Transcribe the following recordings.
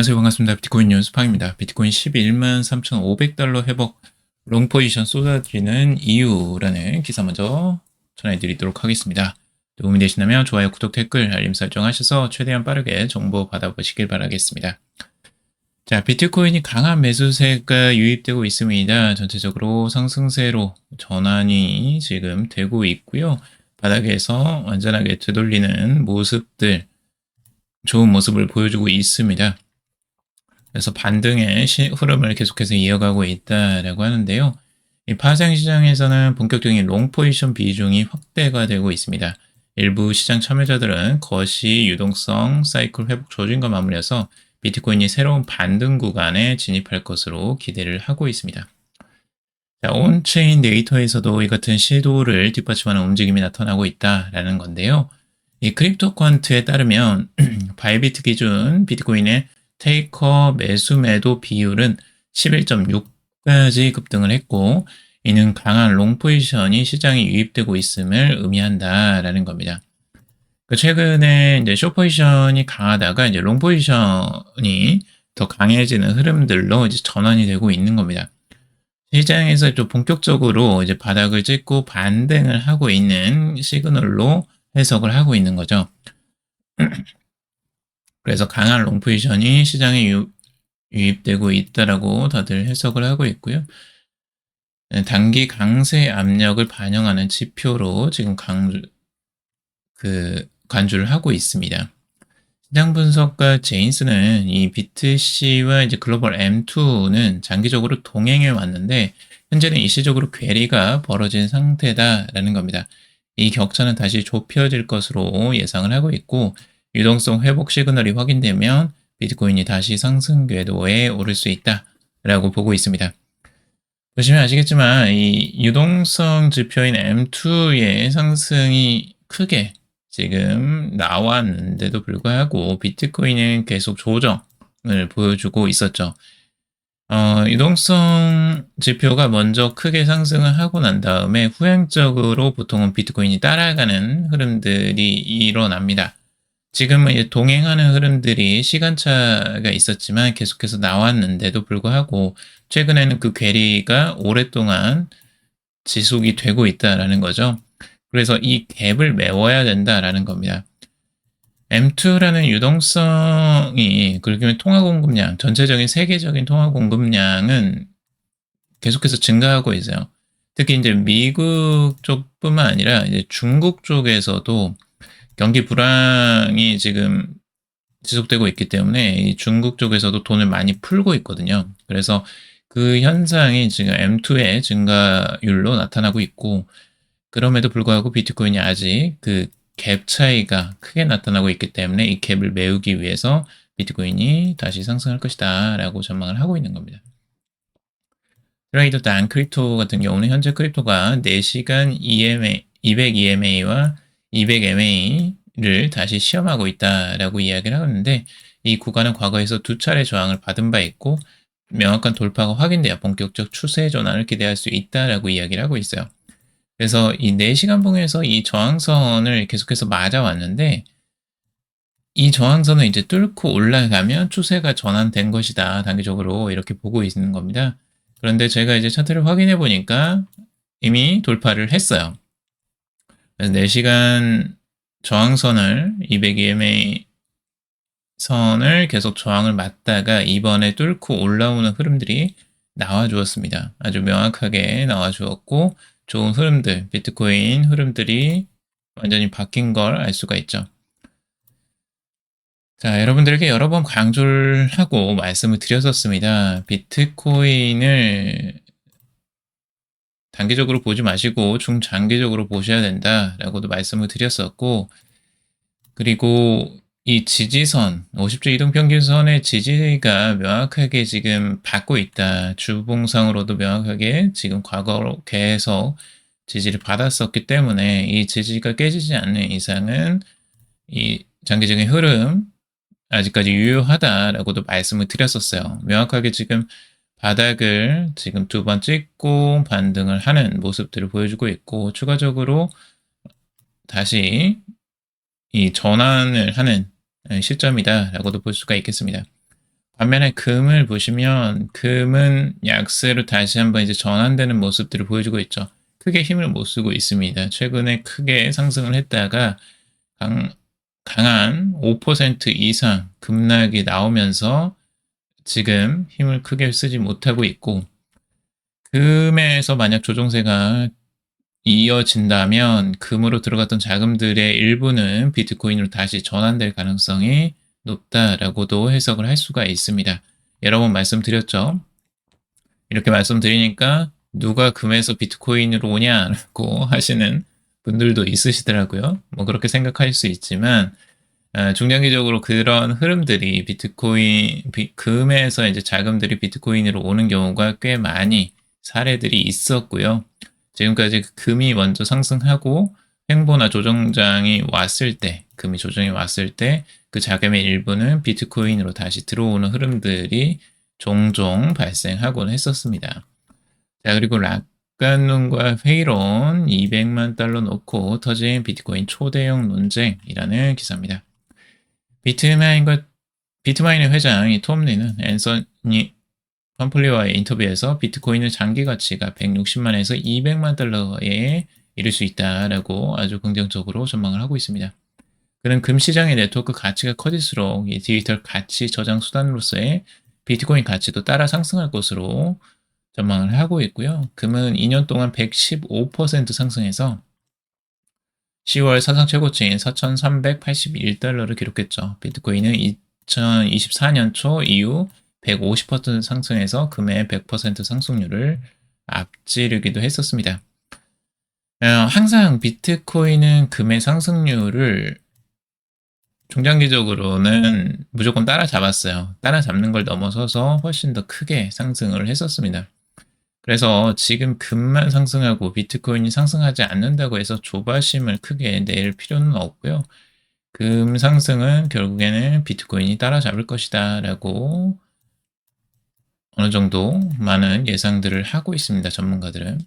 안녕하세요. 반갑습니다. 비트코인 뉴스팡입니다. 비트코인 11만 3,500달러 회복, 롱 포지션 쏟아지는 이유라는 기사 먼저 전해드리도록 하겠습니다. 도움이 되시다면 좋아요, 구독, 댓글, 알림 설정하셔서 최대한 빠르게 정보 받아보시길 바라겠습니다. 자, 비트코인이 강한 매수세가 유입되고 있습니다. 전체적으로 상승세로 전환이 지금 되고 있고요. 바닥에서 완전하게 되돌리는 모습들, 좋은 모습을 보여주고 있습니다. 그래서 반등의 흐름을 계속해서 이어가고 있다라고 하는데요. 이 파생 시장에서는 본격적인 롱 포지션 비중이 확대가 되고 있습니다. 일부 시장 참여자들은 거시, 유동성, 사이클 회복 조짐과 맞물려서 비트코인이 새로운 반등 구간에 진입할 것으로 기대를 하고 있습니다. 자, 온체인 데이터에서도 이 같은 시도를 뒷받침하는 움직임이 나타나고 있다라는 건데요. 이 크립토 퀀트에 따르면 바이비트 기준 비트코인의 테이커 매수 매도 비율은 11.6까지 급등을 했고, 이는 강한 롱 포지션이 시장에 유입되고 있음을 의미한다라는 겁니다. 최근에 이제 숏 포지션이 강하다가 이제 롱 포지션이 더 강해지는 흐름들로 이제 전환이 되고 있는 겁니다. 시장에서 좀 본격적으로 이제 바닥을 찍고 반등을 하고 있는 시그널로 해석을 하고 있는 거죠. 그래서 강한 롱 포지션이 시장에 유입되고 있다라고 다들 해석을 하고 있고요. 단기 강세 압력을 반영하는 지표로 지금 간주를 하고 있습니다. 시장 분석가 제인스는 이 BTC와 이제 글로벌 M2는 장기적으로 동행해 왔는데 현재는 일시적으로 괴리가 벌어진 상태다라는 겁니다. 이 격차는 다시 좁혀질 것으로 예상을 하고 있고, 유동성 회복 시그널이 확인되면 비트코인이 다시 상승 궤도에 오를 수 있다라고 보고 있습니다. 보시면 아시겠지만 이 유동성 지표인 M2의 상승이 크게 지금 나왔는데도 불구하고 비트코인은 계속 조정을 보여주고 있었죠. 유동성 지표가 먼저 크게 상승을 하고 난 다음에 후행적으로 보통은 비트코인이 따라가는 흐름들이 일어납니다. 지금은 이제 동행하는 흐름들이 시간차가 있었지만 계속해서 나왔는데도 불구하고 최근에는 그 괴리가 오랫동안 지속이 되고 있다라는 거죠. 그래서 이 갭을 메워야 된다라는 겁니다. M2라는 유동성이, 그러면 통화 공급량, 전체적인 세계적인 통화 공급량은 계속해서 증가하고 있어요. 특히 이제 미국 쪽뿐만 아니라 이제 중국 쪽에서도 경기 불황이 지금 지속되고 있기 때문에 이 중국 쪽에서도 돈을 많이 풀고 있거든요. 그래서 그 현상이 지금 M2의 증가율로 나타나고 있고, 그럼에도 불구하고 비트코인이 아직 그 갭 차이가 크게 나타나고 있기 때문에 이 갭을 메우기 위해서 비트코인이 다시 상승할 것이다 라고 전망을 하고 있는 겁니다. 트레이더 단 크립토 같은 경우는 현재 크립토가 4시간 EMA, 200 EMA와 200 MA를 다시 시험하고 있다라고 이야기를 하는데, 이 구간은 과거에서 2차례 저항을 받은 바 있고 명확한 돌파가 확인돼야 본격적 추세 전환을 기대할 수 있다라고 이야기를 하고 있어요. 그래서 이 4시간 봉에서 이 저항선을 계속해서 맞아왔는데, 이 저항선을 이제 뚫고 올라가면 추세가 전환된 것이다, 단기적으로 이렇게 보고 있는 겁니다. 그런데 제가 이제 차트를 확인해 보니까 이미 돌파를 했어요. 그래서 4시간 저항선을 200 EMA 선을 계속 저항을 맞다가 이번에 뚫고 올라오는 흐름들이 나와 주었습니다. 아주 명확하게 나와 주었고, 좋은 흐름들, 비트코인 흐름들이 완전히 바뀐 걸 알 수가 있죠. 자, 여러분들에게 여러 번 강조를 하고 말씀을 드렸었습니다. 비트코인을 단기적으로 보지 마시고 중장기적으로 보셔야 된다라고도 말씀을 드렸었고, 그리고 이 지지선, 50주 이동평균선의 지지가 명확하게 지금 받고 있다. 주봉상으로도 명확하게 지금 과거로 계속 지지를 받았었기 때문에 이 지지가 깨지지 않는 이상은 이 장기적인 흐름 아직까지 유효하다라고도 말씀을 드렸었어요. 명확하게 지금 바닥을 지금 2번 찍고 반등을 하는 모습들을 보여주고 있고, 추가적으로 다시 이 전환을 하는 시점이다라고도 볼 수가 있겠습니다. 반면에 금을 보시면 금은 약세로 다시 한번 이제 전환되는 모습들을 보여주고 있죠. 크게 힘을 못 쓰고 있습니다. 최근에 크게 상승을 했다가 강한 5% 이상 급락이 나오면서 지금 힘을 크게 쓰지 못하고 있고, 금에서 만약 조정세가 이어진다면 금으로 들어갔던 자금들의 일부는 비트코인으로 다시 전환될 가능성이 높다라고도 해석을 할 수가 있습니다. 여러 번 말씀드렸죠. 이렇게 말씀드리니까 누가 금에서 비트코인으로 오냐고 하시는 분들도 있으시더라고요. 뭐 그렇게 생각할 수 있지만 중장기적으로 그런 흐름들이 금에서 이제 자금들이 비트코인으로 오는 경우가 꽤 많이 사례들이 있었고요. 지금까지 금이 먼저 상승하고 횡보나 조정장이 왔을 때, 금이 조정이 왔을 때 그 자금의 일부는 비트코인으로 다시 들어오는 흐름들이 종종 발생하곤 했었습니다. 자, 그리고 락간론과 회의론 200만 달러 놓고 터진 비트코인 초대형 논쟁이라는 기사입니다. 비트마인의 회장 톰 리는 앤서니 펌플리와의 인터뷰에서 비트코인의 장기 가치가 160만에서 200만 달러에 이를 수 있다라고 아주 긍정적으로 전망을 하고 있습니다. 그는 금 시장의 네트워크 가치가 커질수록 이 디지털 가치 저장 수단으로서의 비트코인 가치도 따라 상승할 것으로 전망을 하고 있고요. 금은 2년 동안 115% 상승해서 10월 사상 최고치인 4,381달러를 기록했죠. 비트코인은 2024년 초 이후 150% 상승해서 금의 100% 상승률을 앞지르기도 했었습니다. 항상 비트코인은 금의 상승률을 중장기적으로는 무조건 따라잡았어요. 따라잡는 걸 넘어서서 훨씬 더 크게 상승을 했었습니다. 그래서 지금 금만 상승하고 비트코인이 상승하지 않는다고 해서 조바심을 크게 낼 필요는 없고요. 금 상승은 결국에는 비트코인이 따라잡을 것이다 라고 어느 정도 많은 예상들을 하고 있습니다. 전문가들은.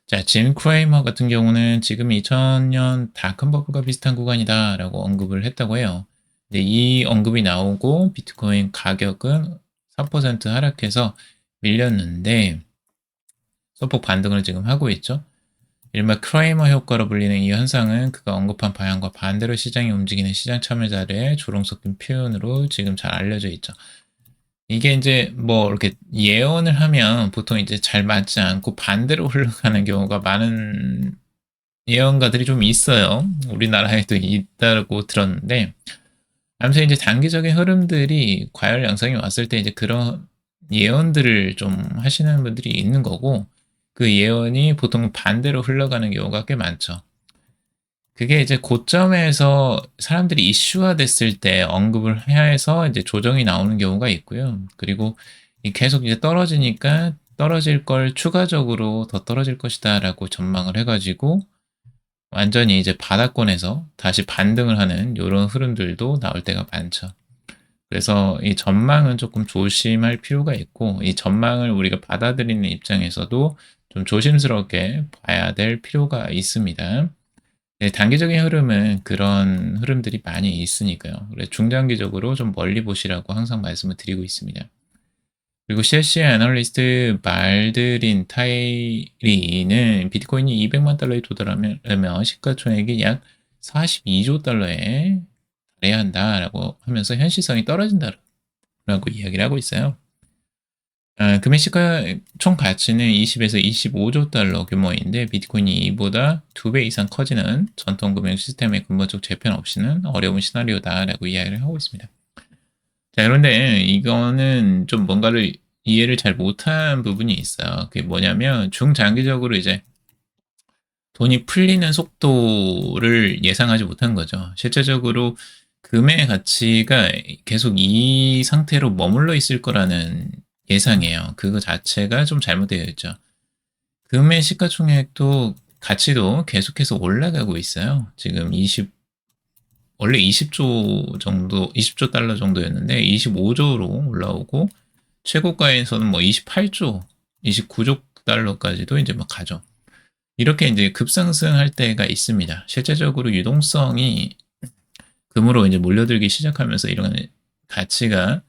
자, 짐 크레이머 같은 경우는 지금 2000년 닷컴 버블과 비슷한 구간이다 라고 언급을 했다고 해요. 근데 이 언급이 나오고 비트코인 가격은 4% 하락해서 밀렸는데 소폭 반등을 지금 하고 있죠. 이른바 크레이머 효과로 불리는 이 현상은 그가 언급한 방향과 반대로 시장이 움직이는 시장 참여자들의 조롱 섞인 표현으로 지금 잘 알려져 있죠. 이게 이제 뭐 이렇게 예언을 하면 보통 이제 잘 맞지 않고 반대로 흘러가는 경우가 많은 예언가들이 좀 있어요. 우리나라에도 있다고 들었는데, 아무튼 이제 단기적인 흐름들이 과열 양상이 왔을 때 이제 그런 예언들을 좀 하시는 분들이 있는 거고, 그 예언이 보통 반대로 흘러가는 경우가 꽤 많죠. 그게 이제 고점에서 사람들이 이슈화 됐을 때 언급을 해야 해서 이제 조정이 나오는 경우가 있고요. 그리고 계속 이제 떨어지니까 떨어질 걸 추가적으로 더 떨어질 것이다 라고 전망을 해가지고 완전히 이제 바닥권에서 다시 반등을 하는 이런 흐름들도 나올 때가 많죠. 그래서 이 전망은 조금 조심할 필요가 있고, 이 전망을 우리가 받아들이는 입장에서도 좀 조심스럽게 봐야 될 필요가 있습니다. 네, 단기적인 흐름은 그런 흐름들이 많이 있으니까요. 그래서 중장기적으로 좀 멀리 보시라고 항상 말씀을 드리고 있습니다. 그리고 CLC 애널리스트 말드린 타이리는 비트코인이 200만 달러에 도달하면 시가총액이 약 42조 달러에 달해야 한다라고 하면서 현실성이 떨어진다라고 이야기를 하고 있어요. 금의 시가 총 가치는 20에서 25조 달러 규모인데 비트코인이 이보다 2배 이상 커지는 전통 금융 시스템의 근본적 재편 없이는 어려운 시나리오다라고 이야기를 하고 있습니다. 자, 그런데 이거는 좀 뭔가를 이해를 잘 못한 부분이 있어요. 그게 뭐냐면 중장기적으로 이제 돈이 풀리는 속도를 예상하지 못한 거죠. 실제적으로 금의 가치가 계속 이 상태로 머물러 있을 거라는 예상이에요. 그거 자체가 좀 잘못되어 있죠. 금의 시가총액도 가치도 계속해서 올라가고 있어요. 지금 원래 20조 정도, 20조 달러 정도였는데 25조로 올라오고 최고가에서는 뭐 28조, 29조 달러까지도 이제 막 가죠. 이렇게 이제 급상승할 때가 있습니다. 실제적으로 유동성이 금으로 이제 몰려들기 시작하면서 이런 가치가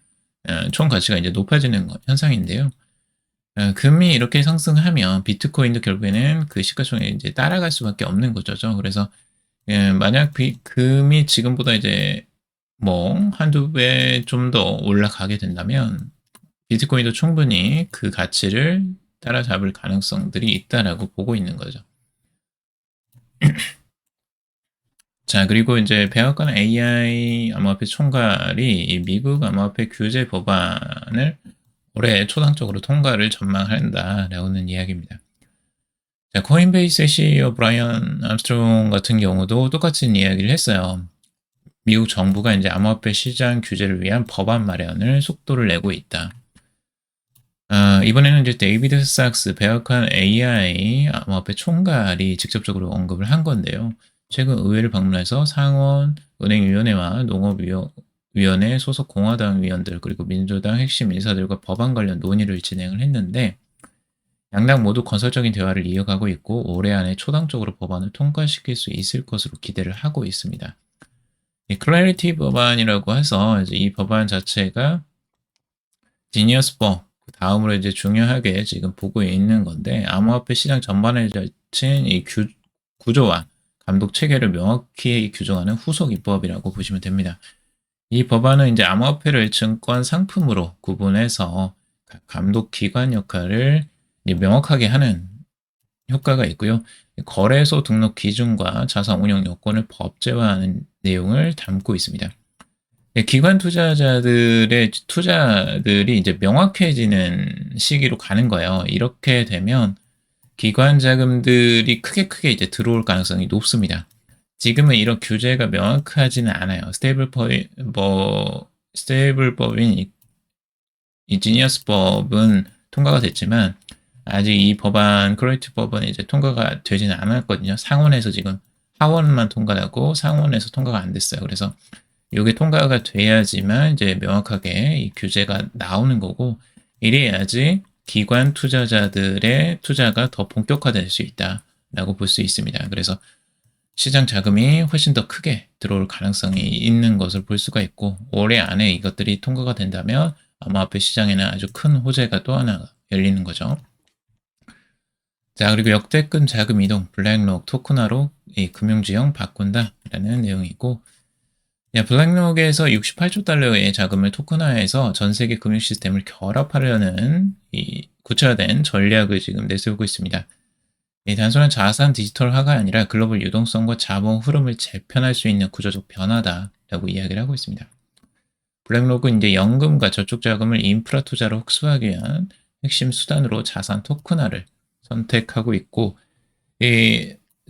총 가치가 이제 높아지는 현상인데요. 금이 이렇게 상승하면 비트코인도 결국에는 그 시가총액 이제 따라갈 수밖에 없는 거죠. 그래서 만약 금이 지금보다 이제 뭐 한두 배 좀 더 올라가게 된다면 비트코인도 충분히 그 가치를 따라잡을 가능성들이 있다라고 보고 있는 거죠. 자, 그리고 이제 백악관 AI 암호화폐 총괄이 이 미국 암호화폐 규제 법안을 올해 초당적으로 통과를 전망한다라고는 이야기입니다. 자, 코인베이스의 CEO 브라이언 암스트롱 같은 경우도 똑같은 이야기를 했어요. 미국 정부가 이제 암호화폐 시장 규제를 위한 법안 마련을 속도를 내고 있다. 이번에는 이제 데이비드 삭스 백악관 AI 암호화폐 총괄이 직접적으로 언급을 한 건데요. 최근 의회를 방문해서 상원 은행위원회와 농업위원회 소속 공화당 위원들 그리고 민주당 핵심 인사들과 법안 관련 논의를 진행을 했는데 양당 모두 건설적인 대화를 이어가고 있고 올해 안에 초당적으로 법안을 통과시킬 수 있을 것으로 기대를 하고 있습니다. 클래리티 법안이라고 해서 이제 이 법안 자체가 지니어스법 다음으로 이제 중요하게 지금 보고 있는 건데 암호화폐 시장 전반에 걸친 이 구조와 감독 체계를 명확히 규정하는 후속 입법이라고 보시면 됩니다. 이 법안은 이제 암호화폐를 증권 상품으로 구분해서 감독 기관 역할을 명확하게 하는 효과가 있고요. 거래소 등록 기준과 자산 운영 요건을 법제화하는 내용을 담고 있습니다. 기관 투자자들의 투자들이 이제 명확해지는 시기로 가는 거예요. 이렇게 되면 기관 자금들이 크게 이제 들어올 가능성이 높습니다. 지금은 이런 규제가 명확하지는 않아요. 스테이블법인 이 지니어스법은 통과가 됐지만 아직 이 법안 크리에이티브 법은 이제 통과가 되지는 않았거든요. 상원에서 지금 하원만 통과하고 상원에서 통과가 안 됐어요. 그래서 이게 통과가 돼야지만 이제 명확하게 이 규제가 나오는 거고 이래야지 기관 투자자들의 투자가 더 본격화될 수 있다라고 볼 수 있습니다. 그래서 시장 자금이 훨씬 더 크게 들어올 가능성이 있는 것을 볼 수가 있고 올해 안에 이것들이 통과가 된다면 암호화폐 시장에는 아주 큰 호재가 또 하나 열리는 거죠. 자, 그리고 역대급 자금 이동 블랙록 토큰화로 이 금융지형 바꾼다라는 내용이고 블랙록에서 68조 달러의 자금을 토큰화해서 전 세계 금융 시스템을 결합하려는 이 구체화된 전략을 지금 내세우고 있습니다. 단순한 자산 디지털화가 아니라 글로벌 유동성과 자본 흐름을 재편할 수 있는 구조적 변화다라고 이야기를 하고 있습니다. 블랙록은 이제 연금과 저축 자금을 인프라 투자로 흡수하기 위한 핵심 수단으로 자산 토큰화를 선택하고 있고,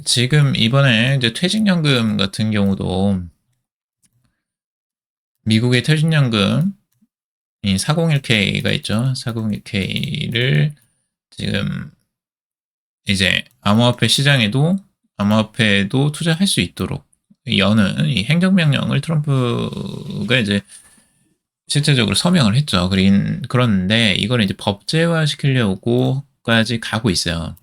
지금 이번에 이제 퇴직연금 같은 경우도 미국의 퇴직연금 401k가 있죠. 401k를 지금 이제 암호화폐도 투자할 수 있도록 여는 이 행정명령을 트럼프가 이제 실제적으로 서명을 했죠. 그런데 이걸 이제 법제화 시키려고까지 가고 있어요.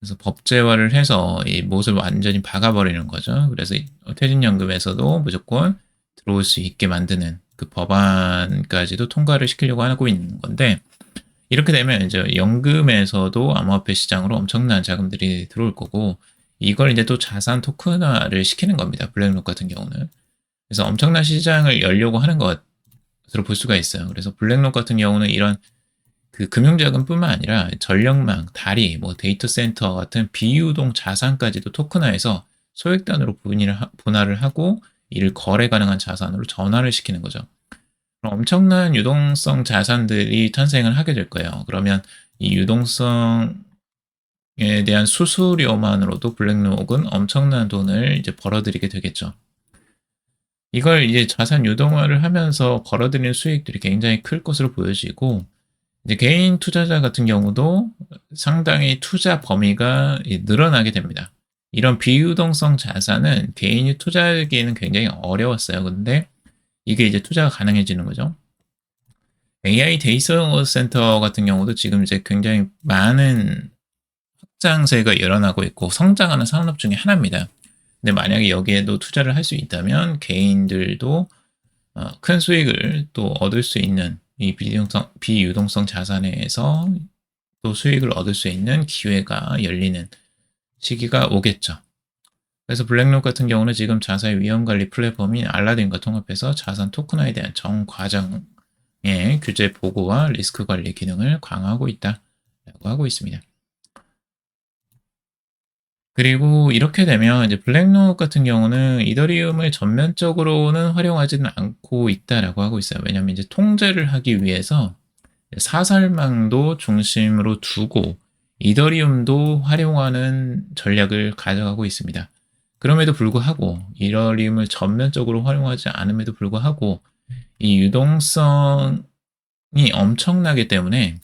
그래서 법제화를 해서 이 못을 완전히 박아버리는 거죠. 그래서 퇴직연금에서도 무조건 들어올 수 있게 만드는 그 법안까지도 통과를 시키려고 하고 있는 건데 이렇게 되면 이제 연금에서도 암호화폐 시장으로 엄청난 자금들이 들어올 거고 이걸 이제 또 자산 토큰화를 시키는 겁니다. 블랙록 같은 경우는. 그래서 엄청난 시장을 열려고 하는 것으로 볼 수가 있어요. 그래서 블랙록 같은 경우는 이런 그 금융자금뿐만 아니라 전력망, 다리, 데이터 센터 같은 비유동 자산까지도 토큰화해서 소액단으로 분할을 하고 이를 거래 가능한 자산으로 전환을 시키는 거죠. 그럼 엄청난 유동성 자산들이 탄생을 하게 될 거예요. 그러면 이 유동성에 대한 수수료만으로도 블랙록은 엄청난 돈을 이제 벌어들이게 되겠죠. 이걸 이제 자산 유동화를 하면서 벌어들이는 수익들이 굉장히 클 것으로 보여지고 이제 개인 투자자 같은 경우도 상당히 투자 범위가 늘어나게 됩니다. 이런 비유동성 자산은 개인이 투자하기에는 굉장히 어려웠어요. 근데 이게 이제 투자가 가능해지는 거죠. AI 데이터 센터 같은 경우도 지금 이제 굉장히 많은 확장세가 일어나고 있고 성장하는 산업 중에 하나입니다. 근데 만약에 여기에도 투자를 할 수 있다면 개인들도 큰 수익을 또 얻을 수 있는 이 비유동성 자산에서 또 수익을 얻을 수 있는 기회가 열리는 시기가 오겠죠. 그래서 블랙록 같은 경우는 지금 자사의 위험관리 플랫폼인 알라딘과 통합해서 자산 토큰화에 대한 전 과정의 규제 보고와 리스크 관리 기능을 강화하고 있다라고 하고 있습니다. 그리고 이렇게 되면 이제 블랙록 같은 경우는 이더리움을 전면적으로는 활용하지는 않고 있다라고 하고 있어요. 왜냐하면 이제 통제를 하기 위해서 사설망도 중심으로 두고 이더리움도 활용하는 전략을 가져가고 있습니다. 그럼에도 불구하고 이더리움을 전면적으로 활용하지 않음에도 불구하고 이 유동성이 엄청나기 때문에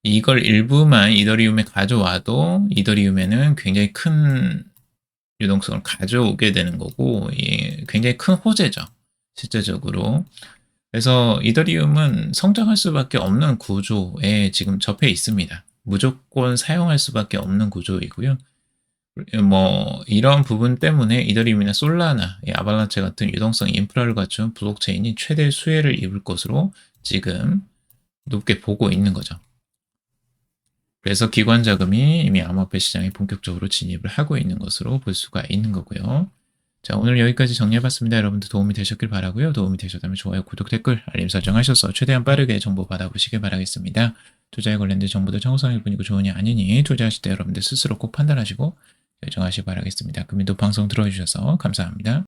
이걸 일부만 이더리움에 가져와도 이더리움에는 굉장히 큰 유동성을 가져오게 되는 거고 굉장히 큰 호재죠. 실제적으로. 그래서 이더리움은 성장할 수밖에 없는 구조에 지금 접해 있습니다. 무조건 사용할 수밖에 없는 구조이고요. 이런 부분 때문에 이더리움이나 솔라나 아발란체 같은 유동성 인프라를 갖춘 블록체인이 최대 수혜를 입을 것으로 지금 높게 보고 있는 거죠. 그래서 기관 자금이 이미 암호화폐 시장에 본격적으로 진입을 하고 있는 것으로 볼 수가 있는 거고요. 자, 오늘 여기까지 정리해봤습니다. 여러분들 도움이 되셨길 바라고요. 도움이 되셨다면 좋아요, 구독, 댓글, 알림 설정하셔서 최대한 빠르게 정보 받아보시길 바라겠습니다. 투자에 관련된 정보도 정성일 뿐이고 좋으니 아니니 투자하실 때 여러분들 스스로 꼭 판단하시고 결정하시기 바라겠습니다. 금일도 방송 들어주셔서 감사합니다.